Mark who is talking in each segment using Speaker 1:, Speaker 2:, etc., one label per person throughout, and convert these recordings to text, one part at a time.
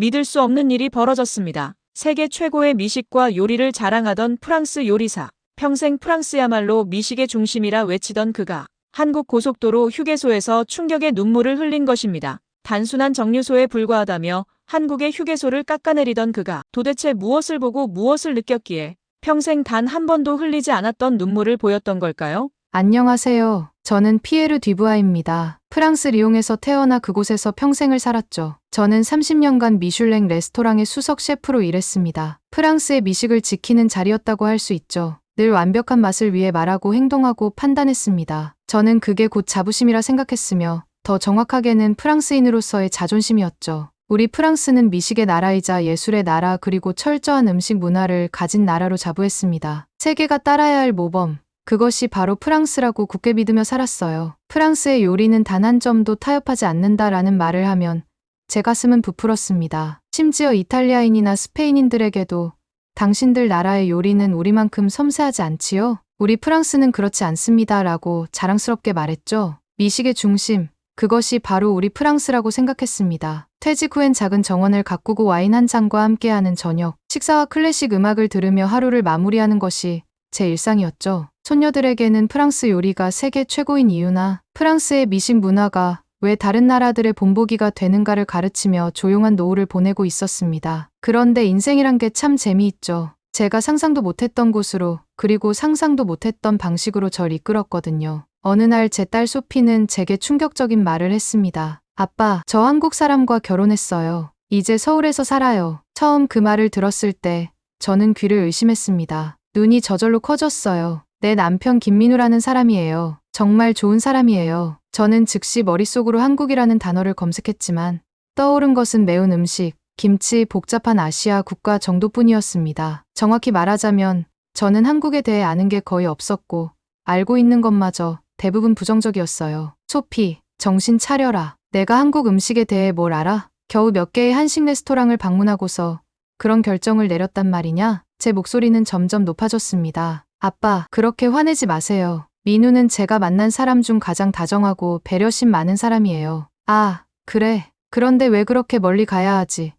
Speaker 1: 믿을 수 없는 일이 벌어졌습니다. 세계 최고의 미식과 요리를 자랑하던 프랑스 요리사. 평생 프랑스야말로 미식의 중심이라 외치던 그가 한국 고속도로 휴게소에서 충격의 눈물을 흘린 것입니다. 단순한 정류소에 불과하다며 한국의 휴게소를 깎아내리던 그가 도대체 무엇을 보고 무엇을 느꼈기에 평생 단 한 번도 흘리지 않았던 눈물을 보였던 걸까요?
Speaker 2: 안녕하세요. 저는 피에르 듀부아입니다. 프랑스 리옹에서 태어나 그곳에서 평생을 살았죠. 저는 30년간 미슐랭 레스토랑의 수석 셰프로 일했습니다. 프랑스의 미식을 지키는 자리였다고 할 수 있죠. 늘 완벽한 맛을 위해 말하고 행동하고 판단했습니다. 저는 그게 곧 자부심이라 생각했으며 더 정확하게는 프랑스인으로서의 자존심이었죠. 우리 프랑스는 미식의 나라이자 예술의 나라 그리고 철저한 음식 문화를 가진 나라로 자부했습니다. 세계가 따라야 할 모범. 그것이 바로 프랑스라고 굳게 믿으며 살았어요. 프랑스의 요리는 단 한 점도 타협하지 않는다라는 말을 하면 제 가슴은 부풀었습니다. 심지어 이탈리아인이나 스페인인들에게도 당신들 나라의 요리는 우리만큼 섬세하지 않지요? 우리 프랑스는 그렇지 않습니다. 라고 자랑스럽게 말했죠. 미식의 중심, 그것이 바로 우리 프랑스라고 생각했습니다. 퇴직 후엔 작은 정원을 가꾸고 와인 한 잔과 함께하는 저녁, 식사와 클래식 음악을 들으며 하루를 마무리하는 것이 제 일상이었죠. 손녀들에게는 프랑스 요리가 세계 최고인 이유나 프랑스의 미식 문화가 왜 다른 나라들의 본보기가 되는가를 가르치며 조용한 노후를 보내고 있었습니다. 그런데 인생이란 게 참 재미있죠. 제가 상상도 못했던 곳으로 그리고 상상도 못했던 방식으로 절 이끌었거든요. 어느 날 제 딸 소피는 제게 충격적인 말을 했습니다. 아빠, 저 한국 사람과 결혼했어요. 이제 서울에서 살아요. 처음 그 말을 들었을 때 저는 귀를 의심했습니다. 눈이 저절로 커졌어요. 내 남편 김민우라는 사람이에요. 정말 좋은 사람이에요. 저는 즉시 머릿속으로 한국이라는 단어를 검색했지만 떠오른 것은 매운 음식, 김치, 복잡한 아시아 국가 정도뿐이었습니다. 정확히 말하자면 저는 한국에 대해 아는 게 거의 없었고 알고 있는 것마저 대부분 부정적이었어요. 소피, 정신 차려라. 내가 한국 음식에 대해 뭘 알아? 겨우 몇 개의 한식 레스토랑을 방문하고서 그런 결정을 내렸단 말이냐? 제 목소리는 점점 높아졌습니다. 아빠, 그렇게 화내지 마세요. 민우는 제가 만난 사람 중 가장 다정하고 배려심 많은 사람이에요. 아, 그래. 그런데 왜 그렇게 멀리 가야 하지?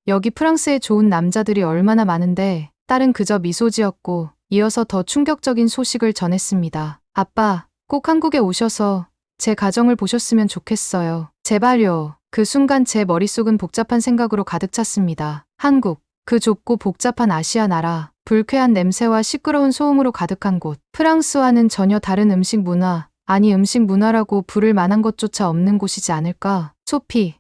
Speaker 2: 여기 프랑스에 좋은 남자들이 얼마나 많은데. 딸은 그저 미소 지었고 이어서 더 충격적인 소식을 전했습니다. 아빠, 꼭 한국에 오셔서 제 가정을 보셨으면 좋겠어요. 제발요. 그 순간 제 머릿속은 복잡한 생각으로 가득 찼습니다. 한국, 그 좁고 복잡한 아시아 나라, 불쾌한 냄새와 시끄러운 소음으로 가득한 곳. 프랑스와는 전혀 다른 음식 문화, 아니 음식 문화라고 부를 만한 것조차 없는 곳이지 않을까? 소피,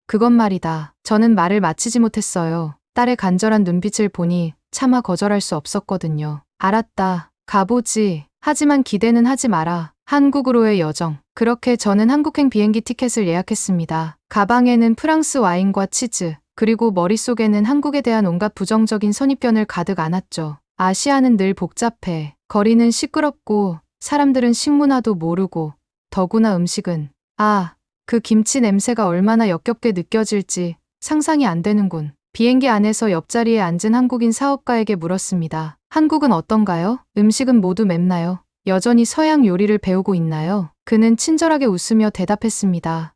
Speaker 2: 그건 말이다. 저는 말을 마치지 못했어요. 딸의 간절한 눈빛을 보니 차마 거절할 수 없었거든요. 알았다. 가보지. 하지만 기대는 하지 마라. 한국으로의 여정. 그렇게 저는 한국행 비행기 티켓을 예약했습니다. 가방에는 프랑스 와인과 치즈, 그리고 머릿속에는 한국에 대한 온갖 부정적인 선입견을 가득 안았죠. 아시아는 늘 복잡해. 거리는 시끄럽고 사람들은 식문화도 모르고 더구나 음식은 그 김치 냄새가 얼마나 역겹게 느껴질지 상상이 안 되는군. 비행기 안에서 옆자리에 앉은 한국인 사업가에게 물었습니다. 한국은 어떤가요? 음식은 모두 맵나요? 여전히 서양 요리를 배우고 있나요? 그는 친절하게 웃으며 대답했습니다.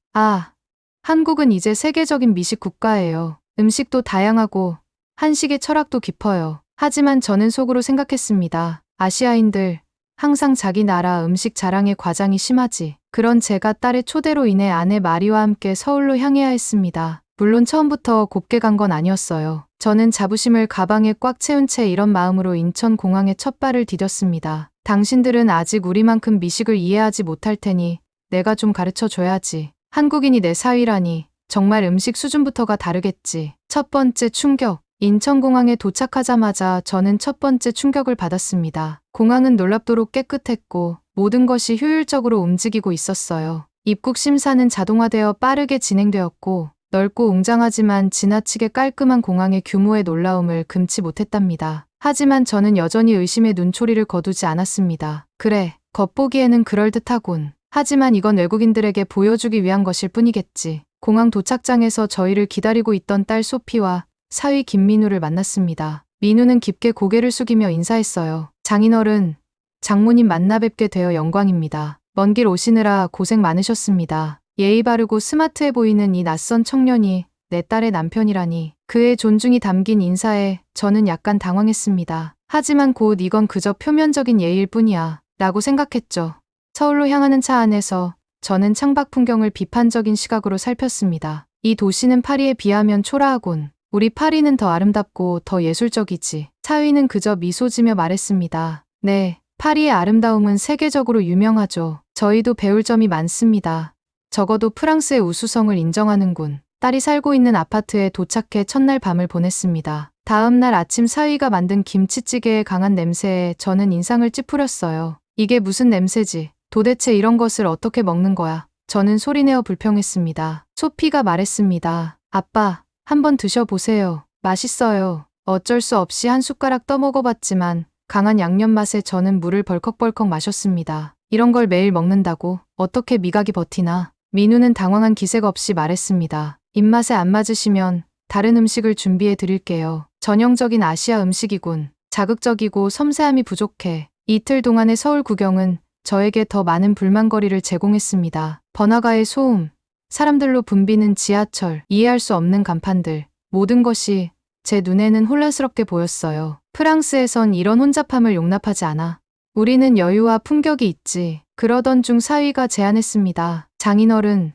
Speaker 2: 한국은 이제 세계적인 미식 국가예요. 음식도 다양하고 한식의 철학도 깊어요. 하지만 저는 속으로 생각했습니다. 아시아인들 항상 자기 나라 음식 자랑에 과장이 심하지. 그런 제가 딸의 초대로 인해 아내 마리와 함께 서울로 향해야 했습니다. 물론 처음부터 곱게 간 건 아니었어요. 저는 자부심을 가방에 꽉 채운 채 이런 마음으로 인천공항에 첫 발을 디뎠습니다. 당신들은 아직 우리만큼 미식을 이해하지 못할 테니 내가 좀 가르쳐 줘야지. 한국인이 내 사위라니 정말 음식 수준부터가 다르겠지. 첫 번째 충격. 인천공항에 도착하자마자 저는 첫 번째 충격을 받았습니다. 공항은 놀랍도록 깨끗했고 모든 것이 효율적으로 움직이고 있었어요. 입국 심사는 자동화되어 빠르게 진행되었고 넓고 웅장하지만 지나치게 깔끔한 공항의 규모의 놀라움을 금치 못했답니다. 하지만 저는 여전히 의심의 눈초리를 거두지 않았습니다. 그래, 겉보기에는 그럴듯하군. 하지만 이건 외국인들에게 보여주기 위한 것일 뿐이겠지. 공항 도착장에서 저희를 기다리고 있던 딸 소피와 사위 김민우를 만났습니다. 민우는 깊게 고개를 숙이며 인사했어요. 장인어른, 장모님 만나 뵙게 되어 영광입니다. 먼 길 오시느라 고생 많으셨습니다. 예의 바르고 스마트해 보이는 이 낯선 청년이 내 딸의 남편이라니. 그의 존중이 담긴 인사에 저는 약간 당황했습니다. 하지만 곧 이건 그저 표면적인 예의일 뿐이야 라고 생각했죠. 서울로 향하는 차 안에서 저는 창밖 풍경을 비판적인 시각으로 살폈습니다. 이 도시는 파리에 비하면 초라하군. 우리 파리는 더 아름답고 더 예술적이지. 사위는 그저 미소 지며 말했습니다. 네, 파리의 아름다움은 세계적으로 유명하죠. 저희도 배울 점이 많습니다. 적어도 프랑스의 우수성을 인정하는군. 딸이 살고 있는 아파트에 도착해 첫날 밤을 보냈습니다. 다음 날 아침 사위가 만든 김치찌개의 강한 냄새에 저는 인상을 찌푸렸어요. 이게 무슨 냄새지? 도대체 이런 것을 어떻게 먹는 거야? 저는 소리내어 불평했습니다. 소피가 말했습니다. 아빠, 한번 드셔보세요. 맛있어요. 어쩔 수 없이 한 숟가락 떠먹어봤지만 강한 양념 맛에 저는 물을 벌컥벌컥 마셨습니다. 이런 걸 매일 먹는다고 어떻게 미각이 버티나? 민우는 당황한 기색 없이 말했습니다. 입맛에 안 맞으시면 다른 음식을 준비해 드릴게요. 전형적인 아시아 음식이군. 자극적이고 섬세함이 부족해. 이틀 동안의 서울 구경은 저에게 더 많은 불만거리를 제공했습니다. 번화가의 소음, 사람들로 붐비는 지하철, 이해할 수 없는 간판들, 모든 것이 제 눈에는 혼란스럽게 보였어요. 프랑스에선 이런 혼잡함을 용납하지 않아. 우리는 여유와 품격이 있지. 그러던 중 사위가 제안했습니다. 장인어른,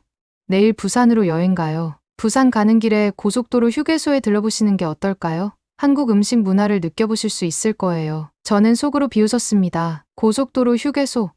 Speaker 2: 내일 부산으로 여행 가요. 부산 가는 길에 고속도로 휴게소에 들러보시는 게 어떨까요? 한국 음식 문화를 느껴보실 수 있을 거예요. 저는 속으로 비웃었습니다. 고속도로 휴게소,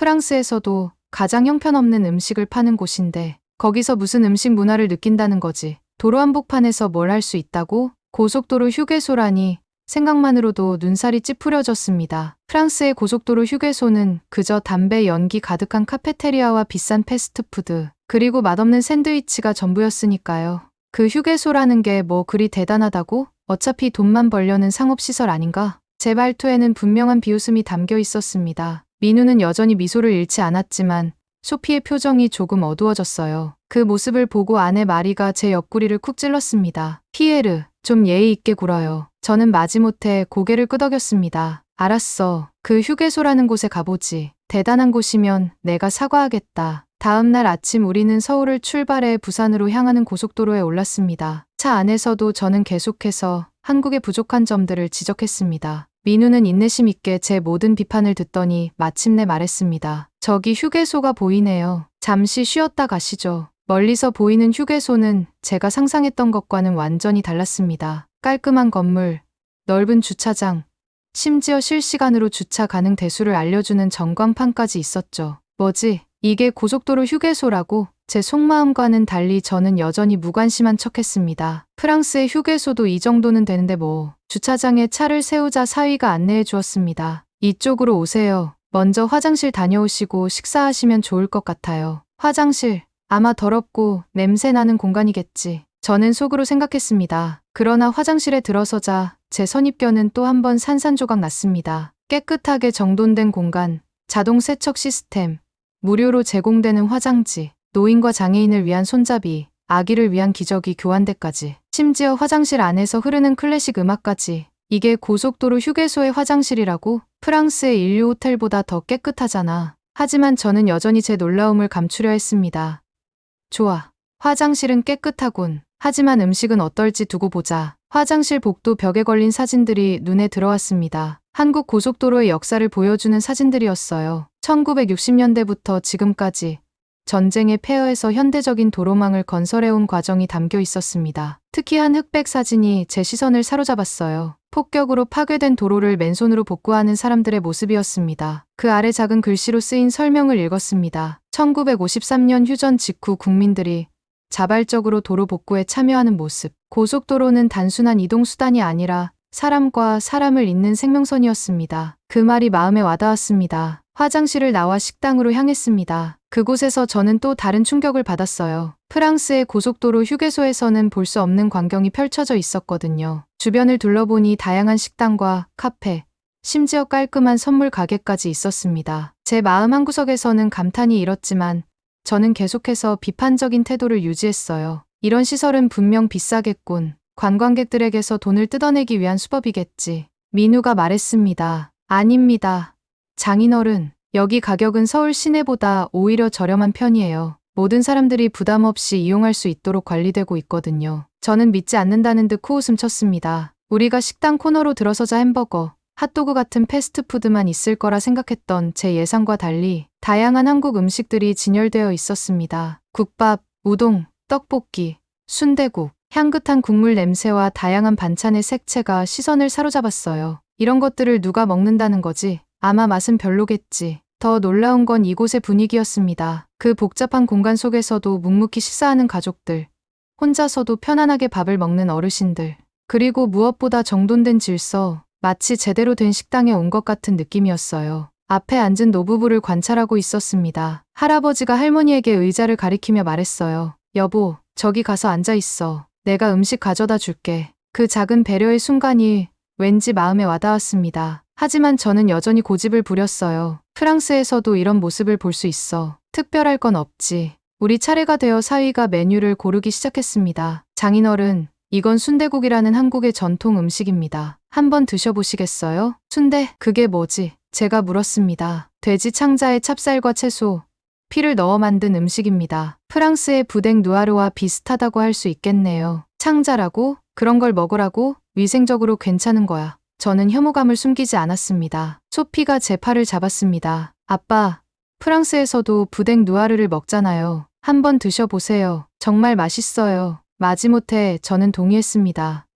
Speaker 2: 프랑스에서도 가장 형편없는 음식을 파는 곳인데 거기서 무슨 음식 문화를 느낀다는 거지. 도로 한복판에서 뭘 할 수 있다고? 고속도로 휴게소라니 생각만으로도 눈살이 찌푸려졌습니다. 프랑스의 고속도로 휴게소는 그저 담배 연기 가득한 카페테리아와 비싼 패스트푸드, 그리고 맛없는 샌드위치가 전부였으니까요. 그 휴게소라는 게 뭐 그리 대단하다고? 어차피 돈만 벌려는 상업시설 아닌가? 제 말투에는 분명한 비웃음이 담겨 있었습니다. 민우는 여전히 미소를 잃지 않았지만 소피의 표정이 조금 어두워졌어요. 그 모습을 보고 아내 마리가 제 옆구리를 쿡 찔렀습니다. 피에르, 좀 예의 있게 굴어요. 저는 마지못해 고개를 끄덕였습니다. 알았어. 그 휴게소라는 곳에 가보지. 대단한 곳이면 내가 사과하겠다. 다음 날 아침 우리는 서울을 출발해 부산으로 향하는 고속도로에 올랐습니다. 차 안에서도 저는 계속해서 한국의 부족한 점들을 지적했습니다. 민우는 인내심 있게 제 모든 비판을 듣더니 마침내 말했습니다. 저기 휴게소가 보이네요. 잠시 쉬었다 가시죠. 멀리서 보이는 휴게소는 제가 상상했던 것과는 완전히 달랐습니다. 깔끔한 건물, 넓은 주차장, 심지어 실시간으로 주차 가능 대수를 알려주는 전광판까지 있었죠. 뭐지? 이게 고속도로 휴게소라고? 제 속마음과는 달리 저는 여전히 무관심한 척했습니다. 프랑스의 휴게소도 이 정도는 되는데 뭐. 주차장에 차를 세우자 사위가 안내해 주었습니다. 이쪽으로 오세요. 먼저 화장실 다녀오시고 식사하시면 좋을 것 같아요. 화장실, 아마 더럽고 냄새나는 공간이겠지. 저는 속으로 생각했습니다. 그러나 화장실에 들어서자 제 선입견은 또 한 번 산산조각 났습니다. 깨끗하게 정돈된 공간, 자동 세척 시스템, 무료로 제공되는 화장지, 노인과 장애인을 위한 손잡이, 아기를 위한 기저귀 교환대까지. 심지어 화장실 안에서 흐르는 클래식 음악까지. 이게 고속도로 휴게소의 화장실이라고? 프랑스의 인류 호텔보다 더 깨끗하잖아. 하지만 저는 여전히 제 놀라움을 감추려 했습니다. 좋아. 화장실은 깨끗하군. 하지만 음식은 어떨지 두고 보자. 화장실 복도 벽에 걸린 사진들이 눈에 들어왔습니다. 한국 고속도로의 역사를 보여주는 사진들이었어요. 1960년대부터 지금까지 전쟁의 폐허에서 현대적인 도로망을 건설해온 과정이 담겨 있었습니다. 특히 한 흑백 사진이 제 시선을 사로잡았어요. 폭격으로 파괴된 도로를 맨손으로 복구하는 사람들의 모습이었습니다. 그 아래 작은 글씨로 쓰인 설명을 읽었습니다. 1953년 휴전 직후 국민들이 자발적으로 도로 복구에 참여하는 모습. 고속도로는 단순한 이동수단이 아니라 사람과 사람을 잇는 생명선이었습니다. 그 말이 마음에 와닿았습니다. 화장실을 나와 식당으로 향했습니다. 그곳에서 저는 또 다른 충격을 받았어요. 프랑스의 고속도로 휴게소에서는 볼 수 없는 광경이 펼쳐져 있었거든요. 주변을 둘러보니 다양한 식당과 카페, 심지어 깔끔한 선물 가게까지 있었습니다. 제 마음 한구석에서는 감탄이 일었지만 저는 계속해서 비판적인 태도를 유지했어요. 이런 시설은 분명 비싸겠군. 관광객들에게서 돈을 뜯어내기 위한 수법이겠지. 민우가 말했습니다. 아닙니다. 장인어른, 여기 가격은 서울 시내보다 오히려 저렴한 편이에요. 모든 사람들이 부담 없이 이용할 수 있도록 관리되고 있거든요. 저는 믿지 않는다는 듯 코웃음 쳤습니다. 우리가 식당 코너로 들어서자 햄버거, 핫도그 같은 패스트푸드만 있을 거라 생각했던 제 예상과 달리 다양한 한국 음식들이 진열되어 있었습니다. 국밥, 우동, 떡볶이, 순대국, 향긋한 국물 냄새와 다양한 반찬의 색채가 시선을 사로잡았어요. 이런 것들을 누가 먹는다는 거지? 아마 맛은 별로겠지. 더 놀라운 건 이곳의 분위기였습니다. 그 복잡한 공간 속에서도 묵묵히 식사하는 가족들, 혼자서도 편안하게 밥을 먹는 어르신들, 그리고 무엇보다 정돈된 질서, 마치 제대로 된 식당에 온 것 같은 느낌이었어요. 앞에 앉은 노부부를 관찰하고 있었습니다. 할아버지가 할머니에게 의자를 가리키며 말했어요. 여보, 저기 가서 앉아 있어. 내가 음식 가져다 줄게. 그 작은 배려의 순간이 왠지 마음에 와닿았습니다. 하지만 저는 여전히 고집을 부렸어요. 프랑스에서도 이런 모습을 볼 수 있어. 특별할 건 없지. 우리 차례가 되어 사위가 메뉴를 고르기 시작했습니다. 장인어른, 이건 순대국이라는 한국의 전통 음식입니다. 한번 드셔보시겠어요? 순대, 그게 뭐지? 제가 물었습니다. 돼지 창자에 찹쌀과 채소, 피를 넣어 만든 음식입니다. 프랑스의 부댕 누아르와 비슷하다고 할 수 있겠네요. 창자라고? 그런 걸 먹으라고? 위생적으로 괜찮은 거야. 저는 혐오감을 숨기지 않았습니다. 소피가 제 팔을 잡았습니다. 아빠, 프랑스에서도 부댕 누아르를 먹잖아요. 한번 드셔보세요. 정말 맛있어요. 마지못해 저는 동의했습니다.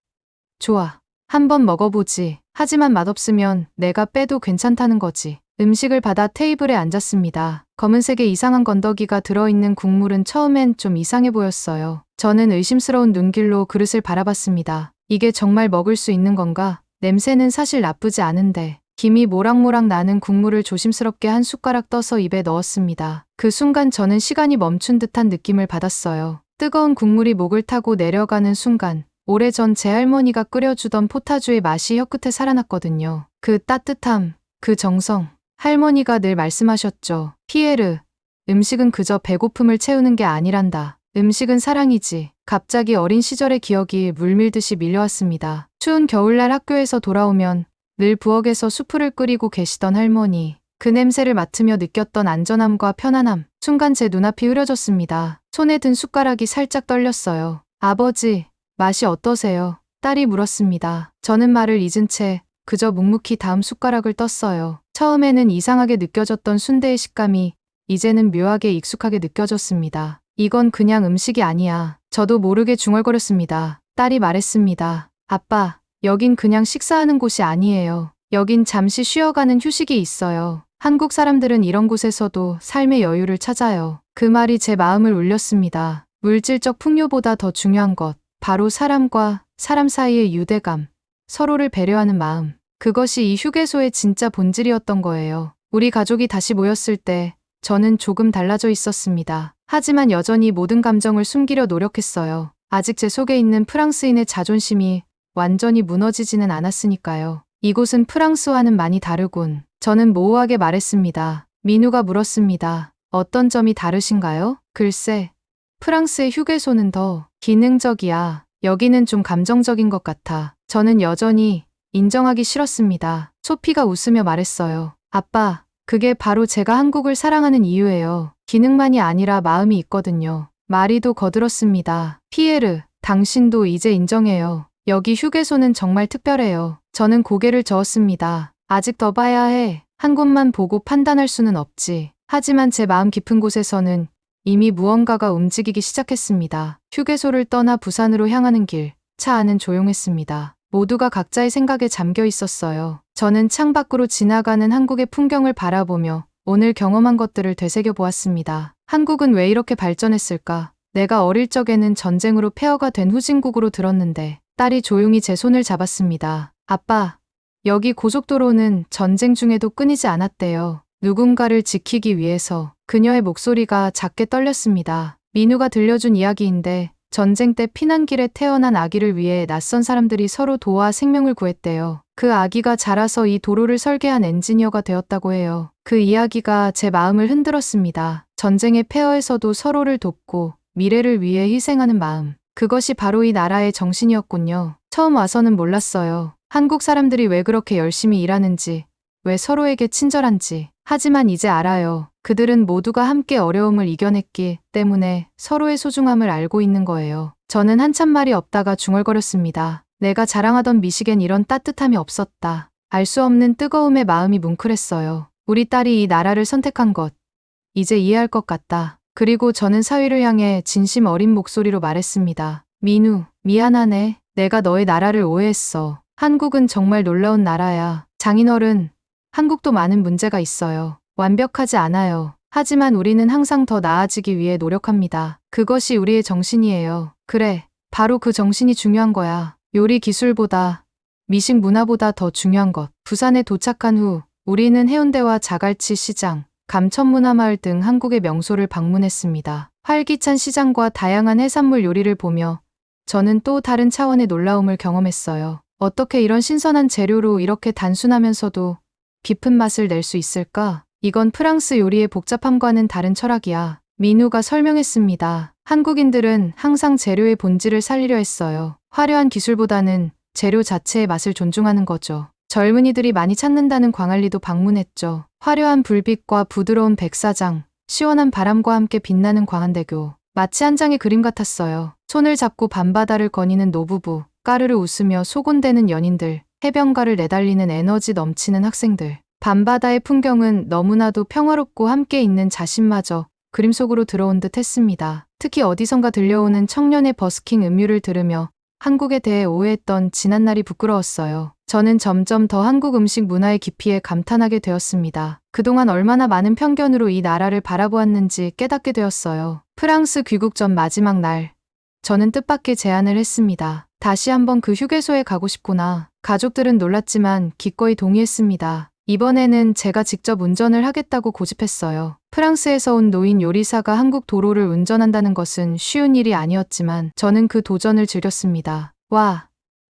Speaker 2: 좋아. 한번 먹어보지. 하지만 맛없으면 내가 빼도 괜찮다는 거지. 음식을 받아 테이블에 앉았습니다. 검은색의 이상한 건더기가 들어있는 국물은 처음엔 좀 이상해 보였어요. 저는 의심스러운 눈길로 그릇을 바라봤습니다. 이게 정말 먹을 수 있는 건가? 냄새는 사실 나쁘지 않은데. 김이 모락모락 나는 국물을 조심스럽게 한 숟가락 떠서 입에 넣었습니다. 그 순간 저는 시간이 멈춘 듯한 느낌을 받았어요. 뜨거운 국물이 목을 타고 내려가는 순간 오래전 제 할머니가 끓여주던 포타주의 맛이 혀끝에 살아났거든요. 그 따뜻함, 그 정성. 할머니가 늘 말씀하셨죠. 피에르, 음식은 그저 배고픔을 채우는 게 아니란다. 음식은 사랑이지. 갑자기 어린 시절의 기억이 물밀듯이 밀려왔습니다. 추운 겨울날 학교에서 돌아오면 늘 부엌에서 수프를 끓이고 계시던 할머니. 그 냄새를 맡으며 느꼈던 안전함과 편안함. 순간 제 눈앞이 흐려졌습니다. 손에 든 숟가락이 살짝 떨렸어요. 아버지, 맛이 어떠세요? 딸이 물었습니다. 저는 말을 잊은 채 그저 묵묵히 다음 숟가락을 떴어요. 처음에는 이상하게 느껴졌던 순대의 식감이 이제는 묘하게 익숙하게 느껴졌습니다. 이건 그냥 음식이 아니야. 저도 모르게 중얼거렸습니다. 딸이 말했습니다. 아빠, 여긴 그냥 식사하는 곳이 아니에요. 여긴 잠시 쉬어가는 휴식이 있어요. 한국 사람들은 이런 곳에서도 삶의 여유를 찾아요. 그 말이 제 마음을 울렸습니다. 물질적 풍요보다 더 중요한 것, 바로 사람과 사람 사이의 유대감, 서로를 배려하는 마음. 그것이 이 휴게소의 진짜 본질이었던 거예요. 우리 가족이 다시 모였을 때 저는 조금 달라져 있었습니다. 하지만 여전히 모든 감정을 숨기려 노력했어요. 아직 제 속에 있는 프랑스인의 자존심이 완전히 무너지지는 않았으니까요. 이곳은 프랑스와는 많이 다르군. 저는 모호하게 말했습니다. 민우가 물었습니다. 어떤 점이 다르신가요? 글쎄, 프랑스의 휴게소는 더 기능적이야. 여기는 좀 감정적인 것 같아. 저는 여전히 인정하기 싫었습니다. 소피가 웃으며 말했어요. 아빠, 그게 바로 제가 한국을 사랑하는 이유예요. 기능만이 아니라 마음이 있거든요. 마리도 거들었습니다. 피에르, 당신도 이제 인정해요. 여기 휴게소는 정말 특별해요. 저는 고개를 저었습니다. 아직 더 봐야 해. 한 곳만 보고 판단할 수는 없지. 하지만 제 마음 깊은 곳에서는 이미 무언가가 움직이기 시작했습니다. 휴게소를 떠나 부산으로 향하는 길, 차 안은 조용했습니다. 모두가 각자의 생각에 잠겨 있었어요. 저는 창밖으로 지나가는 한국의 풍경을 바라보며 오늘 경험한 것들을 되새겨 보았습니다. 한국은 왜 이렇게 발전했을까? 내가 어릴 적에는 전쟁으로 폐허가 된 후진국으로 들었는데 딸이 조용히 제 손을 잡았습니다. 아빠, 여기 고속도로는 전쟁 중에도 끊이지 않았대요. 누군가를 지키기 위해서. 그녀의 목소리가 작게 떨렸습니다. 민우가 들려준 이야기인데 전쟁 때 피난길에 태어난 아기를 위해 낯선 사람들이 서로 도와 생명을 구했대요. 그 아기가 자라서 이 도로를 설계한 엔지니어가 되었다고 해요. 그 이야기가 제 마음을 흔들었습니다. 전쟁의 폐허에서도 서로를 돕고 미래를 위해 희생하는 마음. 그것이 바로 이 나라의 정신이었군요. 처음 와서는 몰랐어요. 한국 사람들이 왜 그렇게 열심히 일하는지, 왜 서로에게 친절한지. 하지만 이제 알아요. 그들은 모두가 함께 어려움을 이겨냈기 때문에 서로의 소중함을 알고 있는 거예요. 저는 한참 말이 없다가 중얼거렸습니다. 내가 자랑하던 미식엔 이런 따뜻함이 없었다. 알 수 없는 뜨거움에 마음이 뭉클했어요. 우리 딸이 이 나라를 선택한 것, 이제 이해할 것 같다. 그리고 저는 사위를 향해 진심 어린 목소리로 말했습니다. 민우, 미안하네. 내가 너의 나라를 오해했어. 한국은 정말 놀라운 나라야. 장인어른, 한국도 많은 문제가 있어요. 완벽하지 않아요. 하지만 우리는 항상 더 나아지기 위해 노력합니다. 그것이 우리의 정신이에요. 그래, 바로 그 정신이 중요한 거야. 요리 기술보다, 미식 문화보다 더 중요한 것. 부산에 도착한 후 우리는 해운대와 자갈치 시장, 감천문화마을 등 한국의 명소를 방문했습니다. 활기찬 시장과 다양한 해산물 요리를 보며 저는 또 다른 차원의 놀라움을 경험했어요. 어떻게 이런 신선한 재료로 이렇게 단순하면서도 깊은 맛을 낼 수 있을까? 이건 프랑스 요리의 복잡함과는 다른 철학이야. 민우가 설명했습니다. 한국인들은 항상 재료의 본질을 살리려 했어요. 화려한 기술보다는 재료 자체의 맛을 존중하는 거죠. 젊은이들이 많이 찾는다는 광안리도 방문했죠. 화려한 불빛과 부드러운 백사장, 시원한 바람과 함께 빛나는 광안대교. 마치 한 장의 그림 같았어요. 손을 잡고 밤바다를 거니는 노부부, 까르르 웃으며 소곤대는 연인들, 해변가를 내달리는 에너지 넘치는 학생들. 밤바다의 풍경은 너무나도 평화롭고 함께 있는 자신마저 그림 속으로 들어온 듯 했습니다. 특히 어디선가 들려오는 청년의 버스킹 음유를 들으며 한국에 대해 오해했던 지난날이 부끄러웠어요. 저는 점점 더 한국 음식 문화의 깊이에 감탄하게 되었습니다. 그동안 얼마나 많은 편견으로 이 나라를 바라보았는지 깨닫게 되었어요. 프랑스 귀국 전 마지막 날, 저는 뜻밖의 제안을 했습니다. 다시 한번 그 휴게소에 가고 싶구나. 가족들은 놀랐지만 기꺼이 동의했습니다. 이번에는 제가 직접 운전을 하겠다고 고집했어요. 프랑스에서 온 노인 요리사가 한국 도로를 운전한다는 것은 쉬운 일이 아니었지만 저는 그 도전을 즐겼습니다. 와,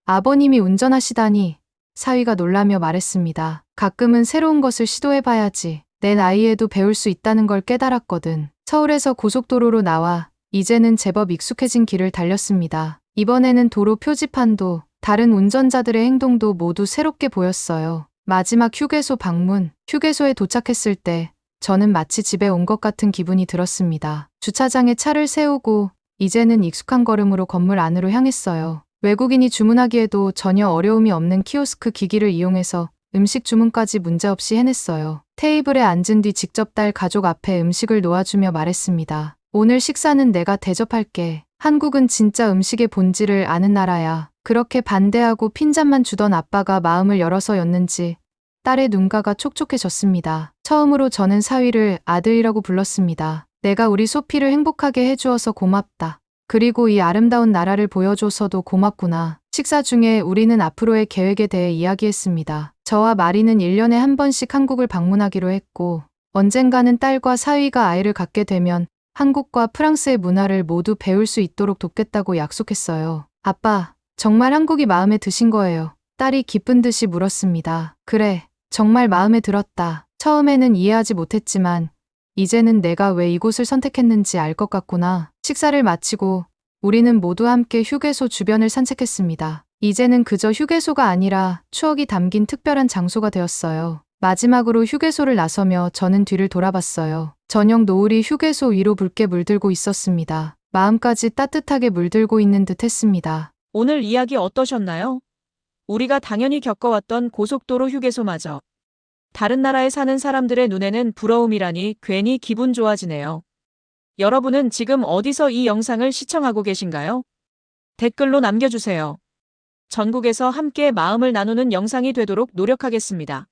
Speaker 2: 아버님이 운전하시다니. 사위가 놀라며 말했습니다. 가끔은 새로운 것을 시도해봐야지. 내 나이에도 배울 수 있다는 걸 깨달았거든. 서울에서 고속도로로 나와 이제는 제법 익숙해진 길을 달렸습니다. 이번에는 도로 표지판도 다른 운전자들의 행동도 모두 새롭게 보였어요. 마지막 휴게소 방문, 휴게소에 도착했을 때 저는 마치 집에 온 것 같은 기분이 들었습니다. 주차장에 차를 세우고 이제는 익숙한 걸음으로 건물 안으로 향했어요. 외국인이 주문하기에도 전혀 어려움이 없는 키오스크 기기를 이용해서 음식 주문까지 문제없이 해냈어요. 테이블에 앉은 뒤 직접 딸 가족 앞에 음식을 놓아주며 말했습니다. 오늘 식사는 내가 대접할게. 한국은 진짜 음식의 본질을 아는 나라야. 그렇게 반대하고 핀잔만 주던 아빠가 마음을 열어서였는지 딸의 눈가가 촉촉해졌습니다. 처음으로 저는 사위를 아들이라고 불렀습니다. 내가 우리 소피를 행복하게 해주어서 고맙다. 그리고 이 아름다운 나라를 보여줘서도 고맙구나. 식사 중에 우리는 앞으로의 계획에 대해 이야기했습니다. 저와 마리는 1년에 한 번씩 한국을 방문하기로 했고 언젠가는 딸과 사위가 아이를 갖게 되면 한국과 프랑스의 문화를 모두 배울 수 있도록 돕겠다고 약속했어요. 아빠, 정말 한국이 마음에 드신 거예요? 딸이 기쁜 듯이 물었습니다. 그래, 정말 마음에 들었다. 처음에는 이해하지 못했지만 이제는 내가 왜 이곳을 선택했는지 알 것 같구나. 식사를 마치고 우리는 모두 함께 휴게소 주변을 산책했습니다. 이제는 그저 휴게소가 아니라 추억이 담긴 특별한 장소가 되었어요. 마지막으로 휴게소를 나서며 저는 뒤를 돌아봤어요. 저녁 노을이 휴게소 위로 붉게 물들고 있었습니다. 마음까지 따뜻하게 물들고 있는 듯 했습니다.
Speaker 1: 오늘 이야기 어떠셨나요? 우리가 당연히 겪어왔던 고속도로 휴게소마저 다른 나라에 사는 사람들의 눈에는 부러움이라니 괜히 기분 좋아지네요. 여러분은 지금 어디서 이 영상을 시청하고 계신가요? 댓글로 남겨주세요. 전국에서 함께 마음을 나누는 영상이 되도록 노력하겠습니다.